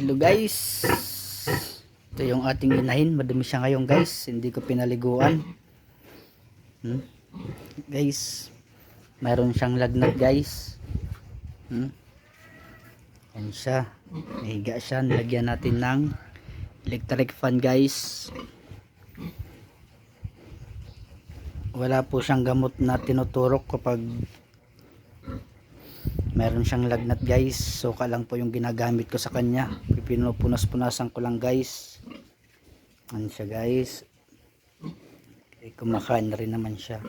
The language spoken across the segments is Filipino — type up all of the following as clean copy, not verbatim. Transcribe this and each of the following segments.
Hello guys, ito yung ating inahin. Madumi siya ngayon guys, hindi ko pinaliguan. Guys, mayroon siyang lagnat guys. Yan siya, nahiga siya. Nilagyan natin ng electric fan guys. Wala po siyang gamot na tinuturok kapag meron siyang lagnat guys. Suka lang po yung ginagamit ko sa kanya. Pinupunas-punasan ko lang guys. Ano siya guys, kumakain na rin naman siya,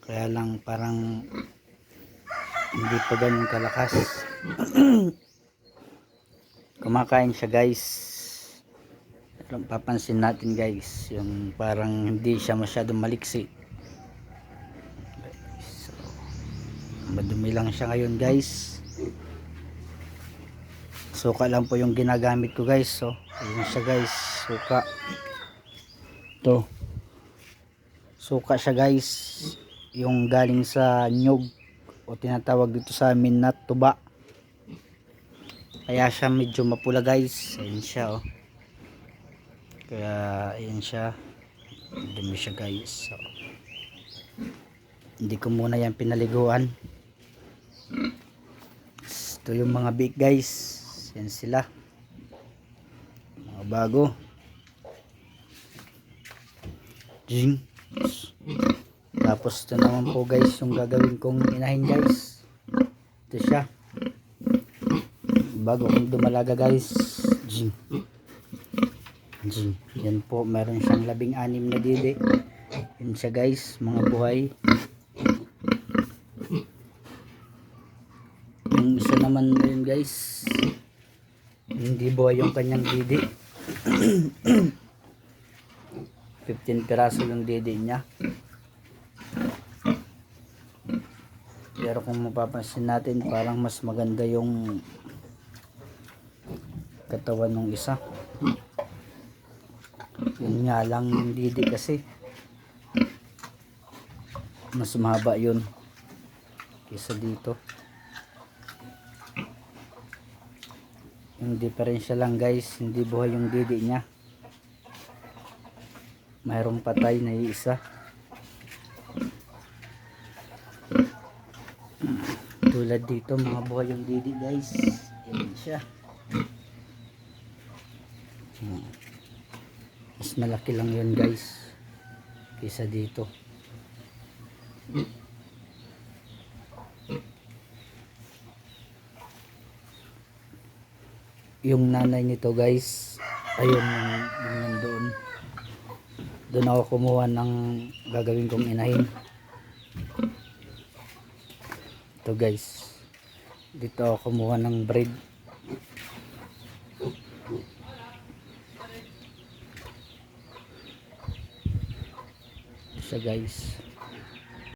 kaya lang parang hindi pa ganun kalakas. Kumakain siya guys, pero papansin natin guys, yung parang hindi siya masyadong maliksi. So, madumi lang siya ngayon guys. Suka lang po yung ginagamit ko guys. So ayun siya guys, suka. Ito, suka siya guys, yung galing sa nyug, o tinatawag dito sa amin na tuba. Kaya siya medyo mapula guys. Ayun siya oh. Kaya ayun siya, dumi siya guys. So, hindi ko muna yan pinaliguan. Ito yung mga big guys. Yan sila, mga bago. Jing. Tapos ito naman po guys yung gagawin kong inahin guys. Ito siya, bago kong dumalaga guys. Jing. Jing. Yan po, meron siyang 16 na didi. Yan siya guys, mga buhay. Yung isa naman yun guys, hindi buhay yung kanyang didi. 15 piraso yung didi niya. Pero kung mapapansin natin, parang mas maganda yung katawan ng isa. Yun nga lang, yung didi kasi mas mahaba yun kaysa dito. Yung diferensya lang guys, hindi buhay yung didi niya, mayroong patay na isa. Tulad dito, mga buhay yung didi guys. Yan siya, mas malaki lang yun guys kaysa dito. Yung nanay nito guys, ayun yung nandoon. Doon ako kumuha ng gagawin kong inahin. Ito guys, dito ako kumuha ng bread. Ito siya guys.